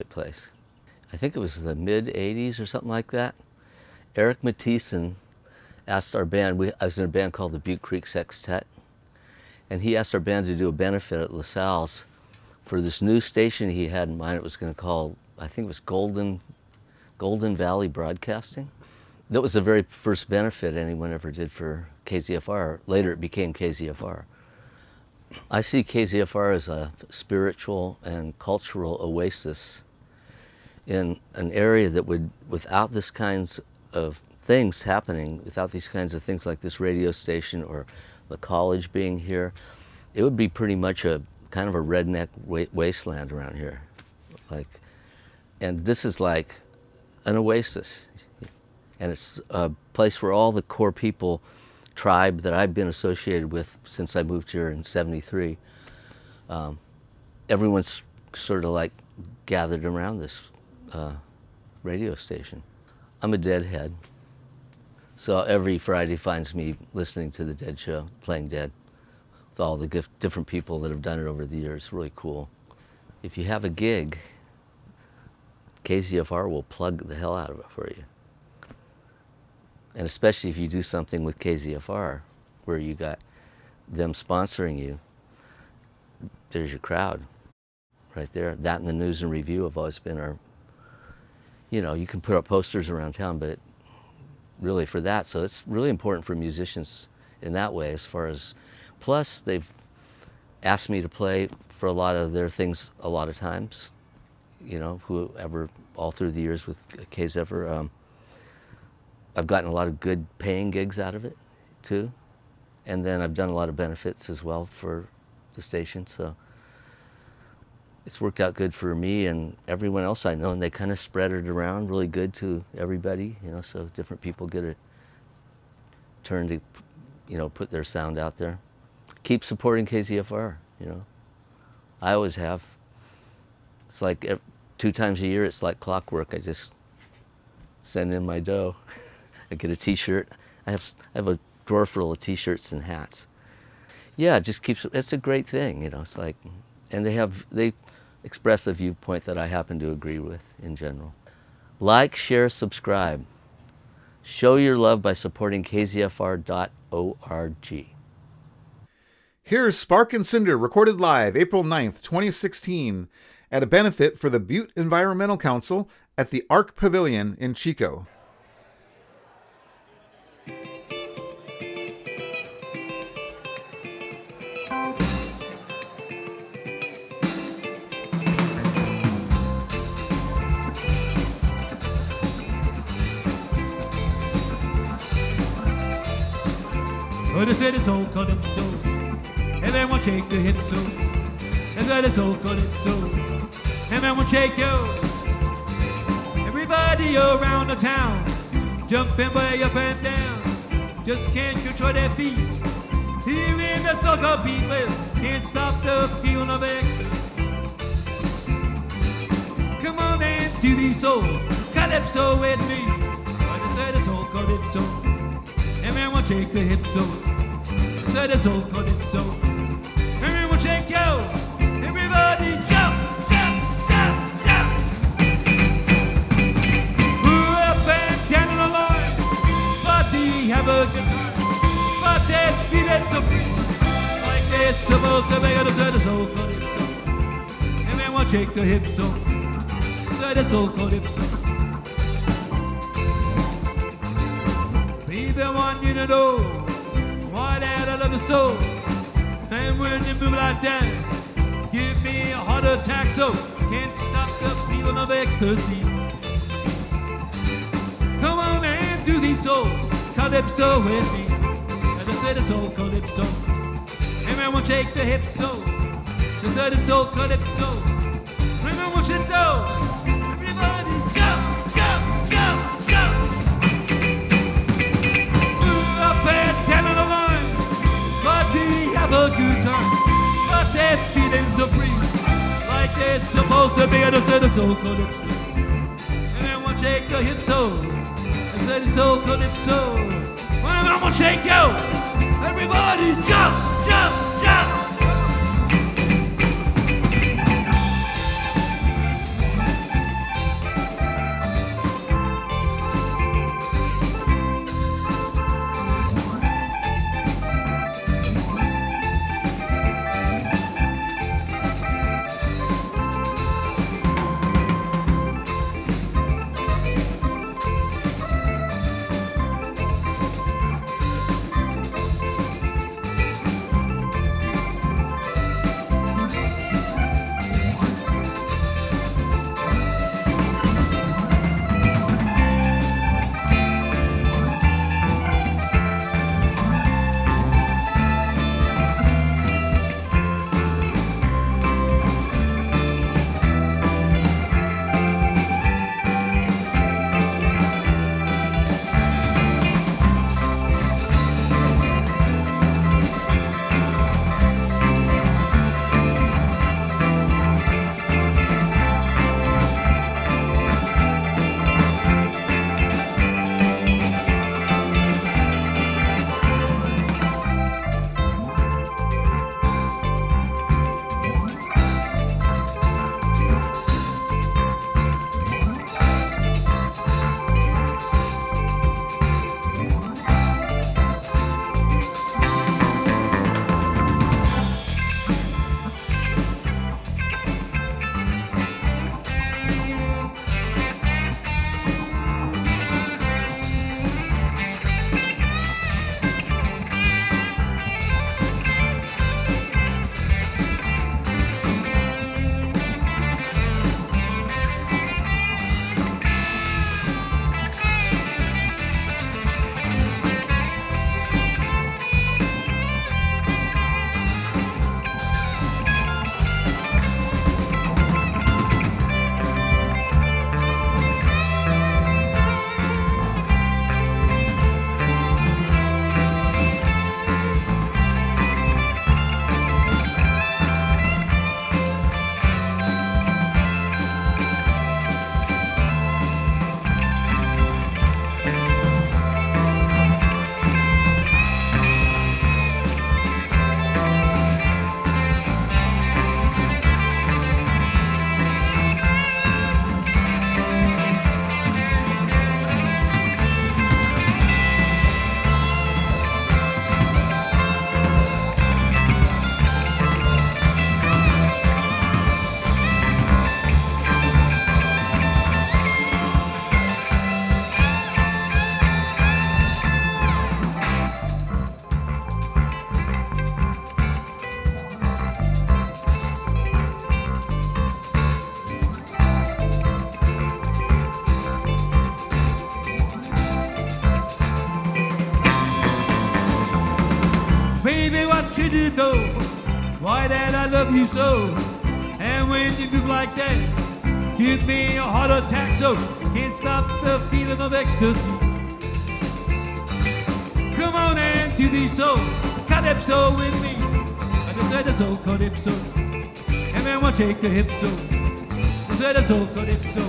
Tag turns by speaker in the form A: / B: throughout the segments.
A: place. I think it was the mid-'80s or something like that. Eric Mathieson asked our band, I was in a band called the Butte Creek Sextet, and he asked our band to do a benefit at LaSalle's for this new station he had in mind. It was going to call, I think it was Golden Valley Broadcasting. That was the very first benefit anyone ever did for KZFR. Later it became KZFR. I see KZFR as a spiritual and cultural oasis in an area that would, without this kinds of things happening, without these kinds of things like this radio station or the college being here, it would be pretty much a kind of a redneck wasteland around here. And this is like an oasis. And it's a place where all the core people, tribe that I've been associated with since I moved here in '73, everyone's sort of like gathered around this radio station. I'm a Deadhead, so every Friday finds me listening to the Dead show, playing Dead, with all the different people that have done it over the years. It's really cool. If you have a gig, KZFR will plug the hell out of it for you. And especially if you do something with KZFR, where you got them sponsoring you, there's your crowd right there. That and the news and review have always been our, you can put up posters around town, but really for that, so it's really important for musicians in that way as far as, plus they've asked me to play for a lot of their things a lot of times, whoever, all through the years with KZFR. I've gotten a lot of good paying gigs out of it, too. And then I've done a lot of benefits as well for the station, so it's worked out good for me and everyone else I know, and they kind of spread it around really good to everybody, so different people get a turn to, put their sound out there. Keep supporting KZFR, I always have. It's like 2 times a year, it's like clockwork. I just send in my dough. I get a T-shirt. I have a drawer full of T-shirts and hats. Yeah, it just keeps. It's a great thing, It's like, and they express a viewpoint that I happen to agree with in general. Like, share, subscribe. Show your love by supporting KZFR.org.
B: Here's Spark and Cinder, recorded live April 9th, 2016, at a benefit for the Butte Environmental Council at the Arc Pavilion in Chico.
C: But they said it's all calypso. Everyone shake the hips so. They said it's all calypso. Everyone shake yo. Everybody around the town jumping way up and down. Just can't control their feet. Hearing the soca beat, well, can't stop the feeling of ecstasy. Come on and do the soul calypso with me. But they said it's all calypso. Everyone shake the hips so. Said it's all calypso. Everyone shake yo. Everybody jump, jump, jump, jump. Up and down the line. Party, have a good time. But that feeling so free. Like they're supposed to be. Said it's all calypso. Everyone shake the hips so. Said it's all calypso. People want you to know why that I love you so. And when you move like that, give me a heart attack so can't stop the feeling of ecstasy. Come on and do these souls calypso with me. As I said, it's all calypso. Everyone shake the hips so. I said it's all calypso. Everyone should know. Everybody jump, jump, jump, jump. Have a good time, but that feeling so free, like they're supposed to be. And I said it's all calypso. And everyone shake the hips so. I said it's all calypso. Well, everyone shake yo. Everybody jump, jump, jump. did you know why that I love you so? And when you move like that, give me a heart attack, so can't stop the feeling of ecstasy. Come on and do the soul calypso with me. I just said the soul calypso, and then we'll shake the hips-so. I said the soul calypso,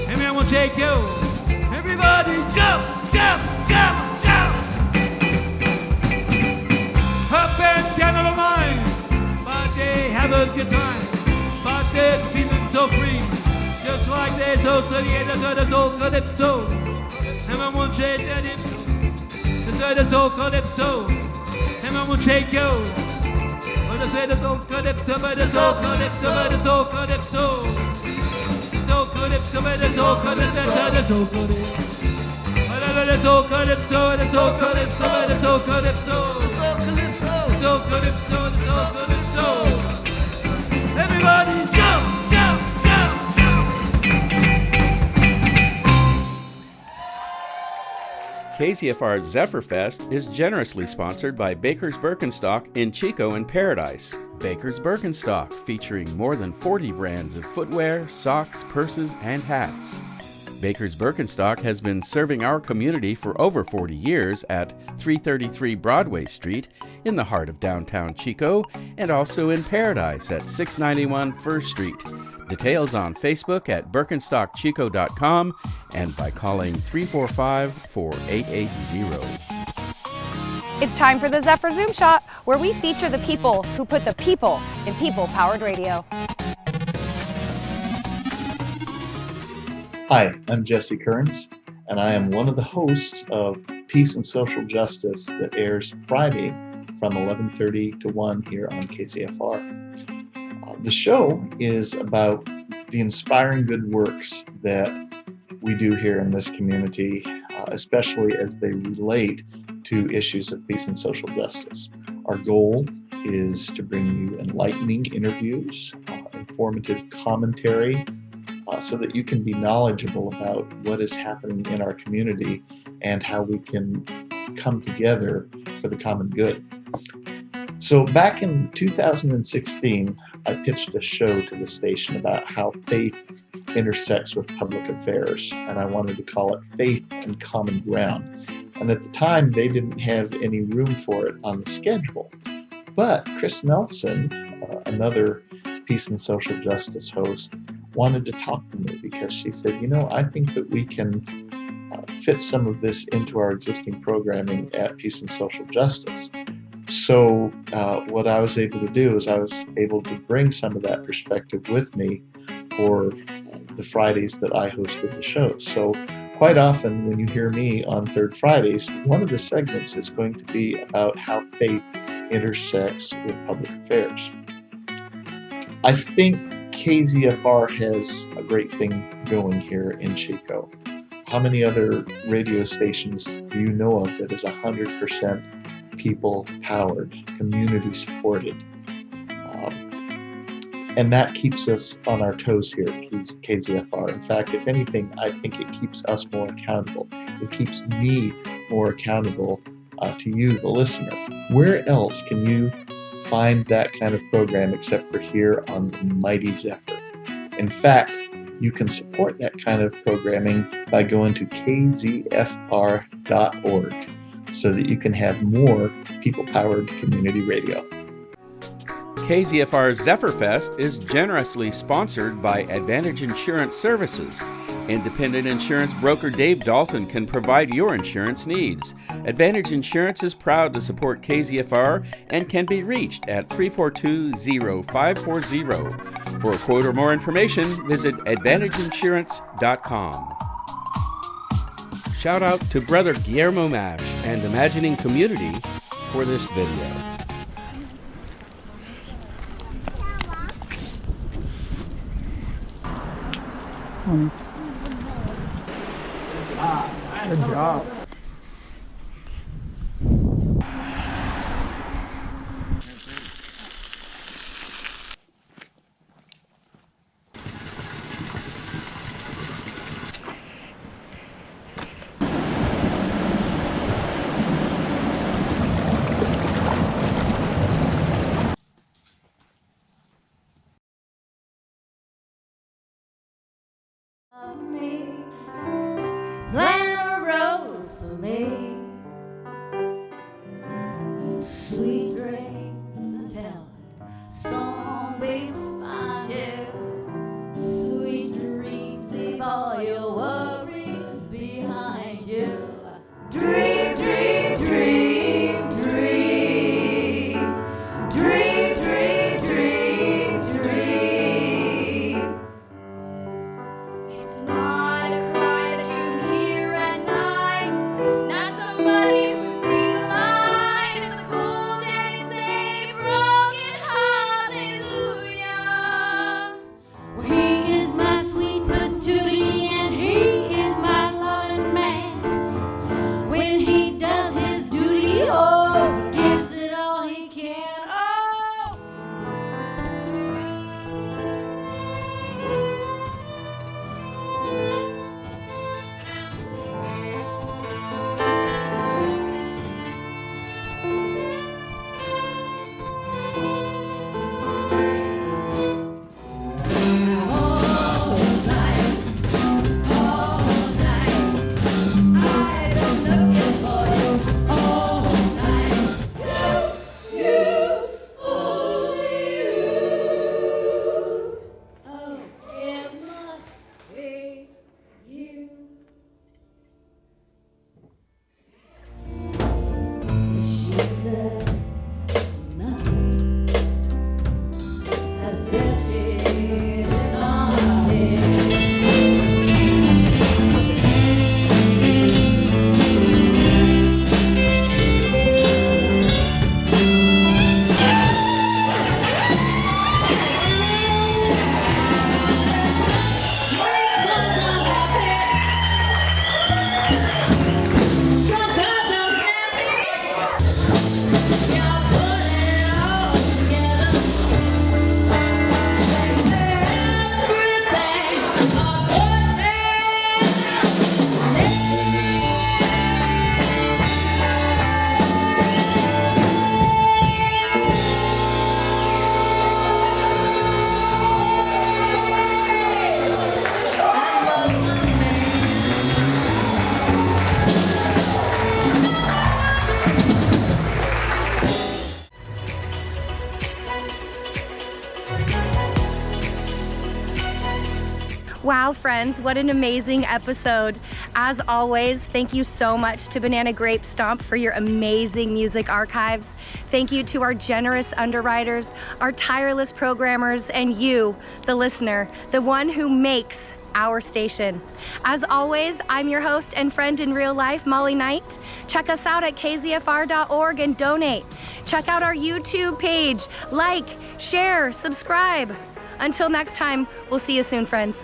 C: and then we'll shake yo. Everybody jump, jump, jump, jump. Up and down on the line, but they have a good time. But they're feeling so free, just like they told to the end of the soul calypso. And then we'll shake that hips-so. The soul calypso, and I will shake you. But I say the soul calypso, but the soul calypso, but the soul calypso. The soul calypso, but the soul calypso, the soul calypso. But the soul calypso, the soul calypso, but the soul calypso. The soul calypso, the soul calypso. Everybody jump, jump, jump, jump.
D: KZFR's ZephyrFest is generously sponsored by Baker's Birkenstock in Chico and Paradise. Baker's Birkenstock, featuring more than 40 brands of footwear, socks, purses, and hats. Baker's Birkenstock has been serving our community for over 40 years at 333 Broadway Street in the heart of downtown Chico, and also in Paradise at 691 First Street. Details on Facebook at birkenstockchico.com and by calling 345-4880.
E: It's time for the Zephyr Zoom Shot, where we feature the people who put the people in people-powered radio.
F: Hi, I'm Jessee Kearne, and I am one of the hosts of Peace and Social Justice that airs Friday from 11:30 to 1 here on KZFR. The show is about the inspiring good works that we do here in this community, especially as they relate to issues of peace and social justice. Our goal is to bring you enlightening interviews, informative commentary, so that you can be knowledgeable about what is happening in our community and how we can come together for the common good. So back in 2016, I pitched a show to the station about how faith intersects with public affairs, and I wanted to call it Faith and Common Ground. And at the time, they didn't have any room for it on the schedule. But Chris Nelson, another peace and social justice host, wanted to talk to me because she said, I think that we can fit some of this into our existing programming at Peace and Social Justice. So what I was able to do is I was able to bring some of that perspective with me for the Fridays that I hosted the show. So quite often when you hear me on Third Fridays, one of the segments is going to be about how faith intersects with public affairs. I think KZFR has a great thing going here in Chico. How many other radio stations do you know of that is 100% people-powered, community-supported? And that keeps us on our toes here at KZFR. In fact, if anything, I think it keeps us more accountable. It keeps me more accountable to you, the listener. Where else can you find that kind of program except for here on the mighty Zephyr? In fact, you can support that kind of programming by going to kzfr.org so that you can have more people-powered community radio.
D: KZFR's ZephyrFest is generously sponsored by Advantage Insurance Services. Independent insurance broker Dave Dalton can provide your insurance needs. Advantage Insurance is proud to support KZFR and can be reached at 342-0540. For a quote or more information, visit AdvantageInsurance.com. Shout out to Brother Guillermo Mash and Imagining Community for this video.
G: Good job. Plant a rose for me. Sweet dreams until songbirds find you. Sweet dreams, leave all your worries behind you. Dream, dream, dream, dream. Dream, dream, dream, dream. It's not a cry that you hear at night, not somebody who sees the light. It's a cold and it's a broken hallelujah. Well, he is my sweet patootie and he is my loving man. When he does his duty, oh, he gives it all he can. Oh.
E: Wow, friends, what an amazing episode. As always, thank you so much to Banana Grape Stomp for your amazing music archives. Thank you to our generous underwriters, our tireless programmers, and you, the listener, the one who makes our station. As always, I'm your host and friend in real life, Molly Knight. Check us out at kzfr.org and donate. Check out our YouTube page. Like, share, subscribe. Until next time, we'll see you soon, friends.